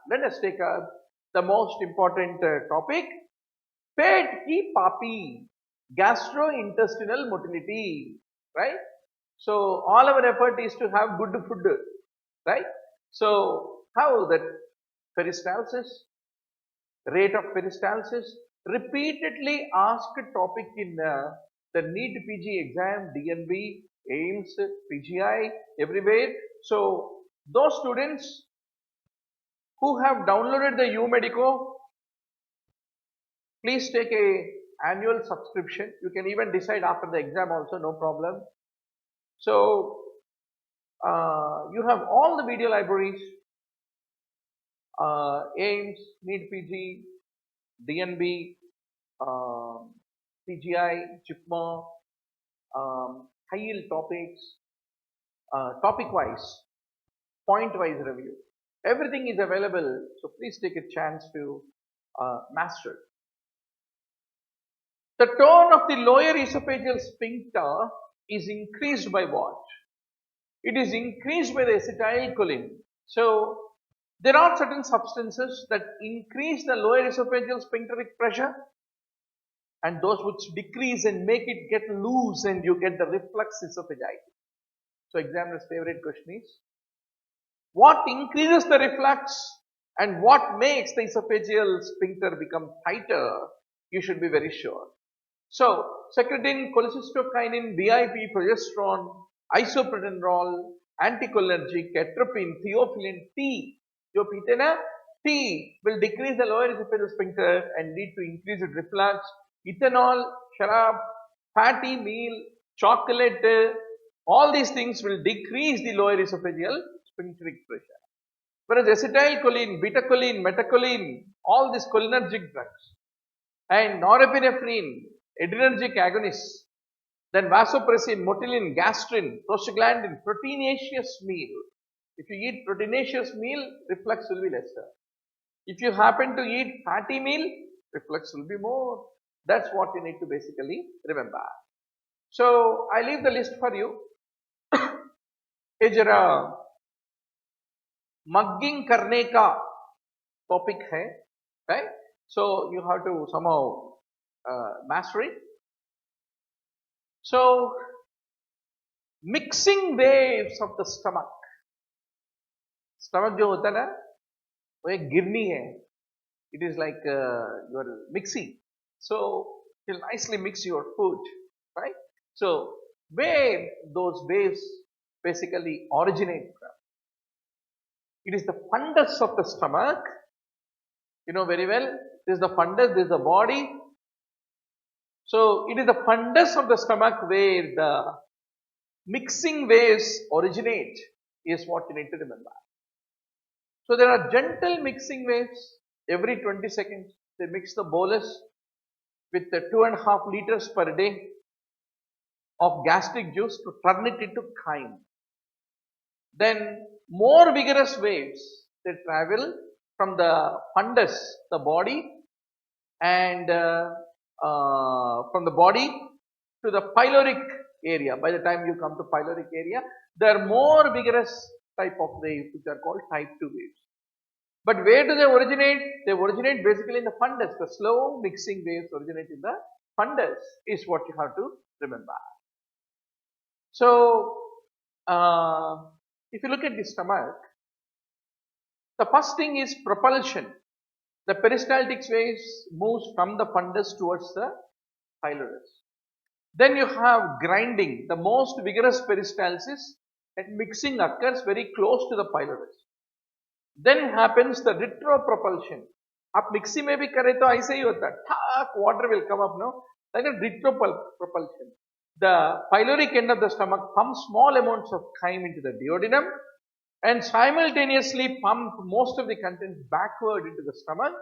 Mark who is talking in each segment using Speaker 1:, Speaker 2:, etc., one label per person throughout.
Speaker 1: Let us take up the most important topic, पेट की पापी, gastrointestinal motility, right? So all our effort is to have good food, right? So how that peristalsis, rate of peristalsis, repeatedly asked topic in the NEET PG exam, DNB, AIMS, PGI, everywhere. So those students who have downloaded the U-Medico, please take a annual subscription. You can even decide after the exam also, no problem. So you have all the video libraries, AIMS, NEET PG, DNB, PGI, JIPMA, high yield topics, topic wise, point wise review. Everything is available, so please take a chance to master it. The tone of the lower esophageal sphincter is increased by what? It is increased by the acetylcholine. So there are certain substances that increase the lower esophageal sphincteric pressure, and those which decrease and make it get loose, and you get the reflux esophagitis. So examiner's favorite question is, what increases the reflux and what makes the esophageal sphincter become tighter? You should be very sure. So secretin, cholecystokinin, BIP, progesterone, isoproterenol, anticholinergic, atropine, theophylline, T. जो पीते ना, T will decrease the lower esophageal sphincter and lead to increased reflux. Ethanol, sharab, fatty meal, chocolate, all these things will decrease the lower esophageal sphincteric pressure. Whereas acetylcholine, beta-choline, metacholine, all these cholinergic drugs, and norepinephrine, adrenergic agonists, then vasopressin, motilin, gastrin, prostaglandin, proteinaceous meal. If you eat proteinaceous meal, reflux will be lesser. If you happen to eat fatty meal, reflux will be more. That's what you need to basically remember. So I leave the list for you. ये जरा mugging करने का topic है, right? So you have to somehow master it. So mixing waves of the stomach. Stomach जो होता है ना, वो एक गिरनी है. It is like your mixing. So you'll nicely mix your food, right? So where those waves basically originate from? It is the fundus of the stomach. You know very well, this is the fundus, this is the body. So it is the fundus of the stomach where the mixing waves originate, is what you need to remember. So there are gentle mixing waves every 20 seconds. They mix the bolus with 2.5 liters per day of gastric juice to turn it into chyme. Then more vigorous waves, they travel from the fundus, the body, and from the body to the pyloric area. By the time you come to pyloric area, there are more vigorous type of waves which are called type 2 waves. But where do they originate? They originate basically in the fundus. The slow mixing waves originate in the fundus is what you have to remember. So if you look at the stomach, the first thing is propulsion. The peristaltic waves moves from the fundus towards the pylorus. Then you have grinding, the most vigorous peristalsis, and mixing occurs very close to the pylorus. Then happens the retropropulsion. आप mixie में भी करें तो ऐसे ही होता है, ठाक water will come up, no? Like a retropropulsion. The pyloric end of the stomach pumps small amounts of chyme into the duodenum and simultaneously pump most of the contents backward into the stomach.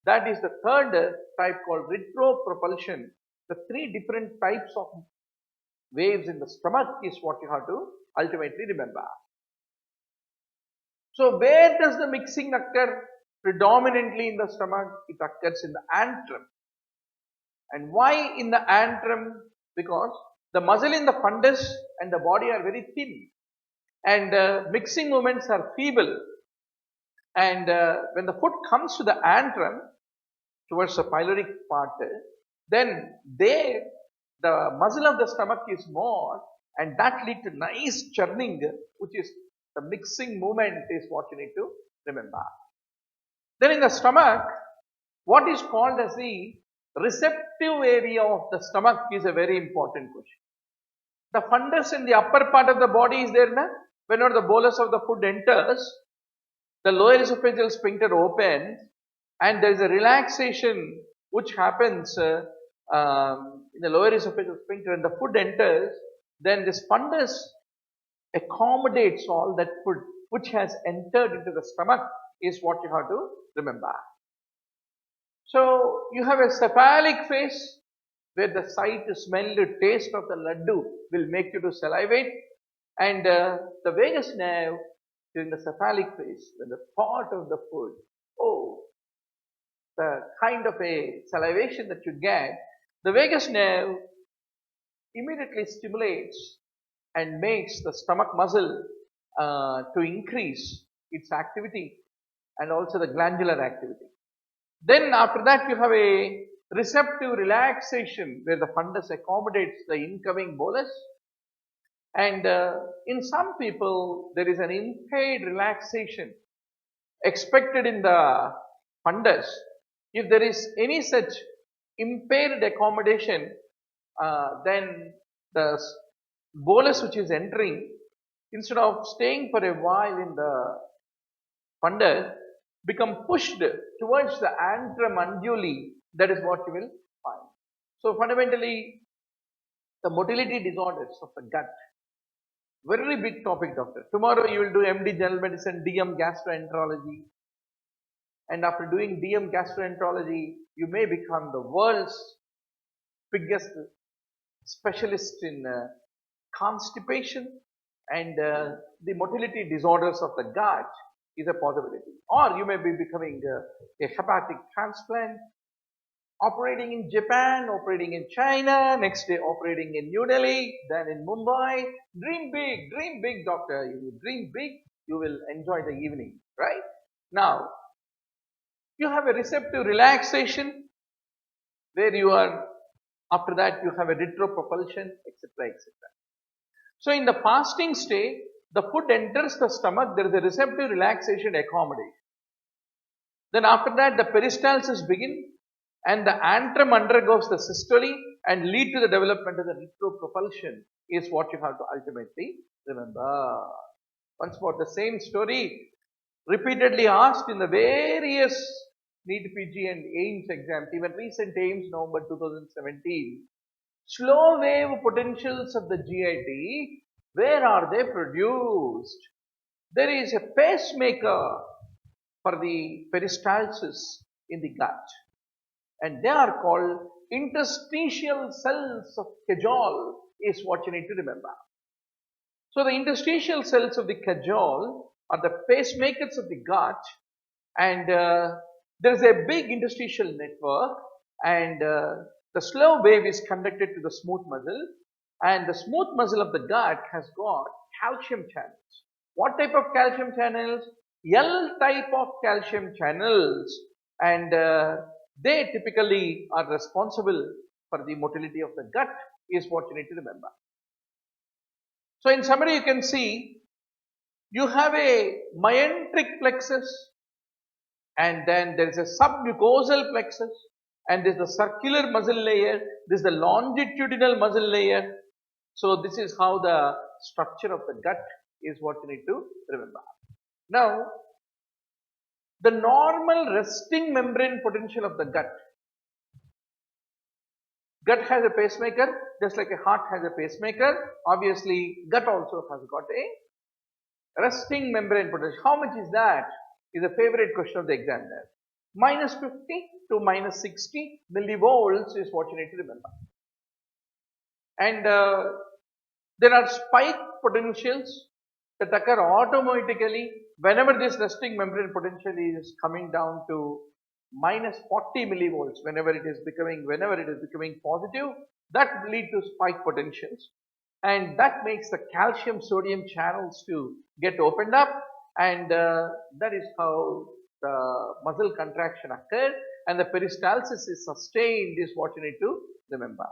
Speaker 1: That is the third type called retropropulsion. The three different types of waves in the stomach is what you have to ultimately remember. So where does the mixing occur? Predominantly in the stomach, it occurs in the antrum. And why in the antrum? Because the muscle in the fundus and the body are very thin, and mixing movements are feeble. And when the food comes to the antrum, towards the pyloric part, then there the muscle of the stomach is more, and that leads to nice churning, which is the mixing movement is what you need to remember. Then in the stomach, what is called as the receptive area of the stomach is a very important question. The fundus in the upper part of the body is there, na? Whenever the bolus of the food enters, the lower esophageal sphincter opens and there is a relaxation which happens in the lower esophageal sphincter, and the food enters, then this fundus accommodates all that food which has entered into the stomach is what you have to remember. So you have a cephalic phase where the sight, smell, taste of the laddu will make you to salivate, and the vagus nerve during the cephalic phase, when the thought of the food, the kind of a salivation that you get, the vagus nerve immediately stimulates and makes the stomach muscle to increase its activity and also the glandular activity. Then after that you have a receptive relaxation where the fundus accommodates the incoming bolus, and in some people there is an impaired relaxation expected in the fundus. If there is any such impaired accommodation, then the bolus which is entering, instead of staying for a while in the fundus, become pushed towards the antrum unduly. That is what you will find. So fundamentally, the motility disorders of the gut, very big topic, doctor. Tomorrow you will do MD General Medicine, DM Gastroenterology, and after doing DM Gastroenterology, you may become the world's biggest specialist in constipation, and the motility disorders of the gut is a possibility. Or you may be becoming a hepatic transplant, operating in Japan, operating in China, next day operating in New Delhi, then in Mumbai. Dream big, doctor. You dream big, you will enjoy the evening, right? Now, you have a receptive relaxation where you are, after that you have a retropropulsion, etc., etc. So in the fasting state, the food enters the stomach, there is a receptive relaxation accommodation. Then after that the peristalsis begin, and the antrum undergoes the systole and lead to the development of the retropropulsion is what you have to ultimately remember. Once more, the same story repeatedly asked in the various NEET PG and AIMS exams, even recent AIMS November 2017. Slow wave potentials of the GIT, where are they produced? There is a pacemaker for the peristalsis in the gut, and they are called interstitial cells of Cajole is what you need to remember. So the interstitial cells of the Cajole are the pacemakers of the gut, and there is a big interstitial network, and the slow wave is conducted to the smooth muscle, and the smooth muscle of the gut has got calcium channels. What type of calcium channels? L type of calcium channels, and they typically are responsible for the motility of the gut is what you need to remember. So in summary, you can see you have a myenteric plexus, and then there is a submucosal plexus, and there is the circular muscle layer, this is the longitudinal muscle layer. So this is how the structure of the gut is what you need to remember. Now, the normal resting membrane potential of the gut. Gut has a pacemaker, just like a heart has a pacemaker. Obviously, gut also has got a resting membrane potential. How much is that? Is a favorite question of the examiner. Minus 50 to minus 60 millivolts is what you need to remember. And there are spike potentials that occur automatically whenever this resting membrane potential is coming down to minus 40 millivolts, whenever it is becoming positive, that lead to spike potentials, and that makes the calcium sodium channels to get opened up, and that is how the muscle contraction occurred and the peristalsis is sustained is what you need to remember.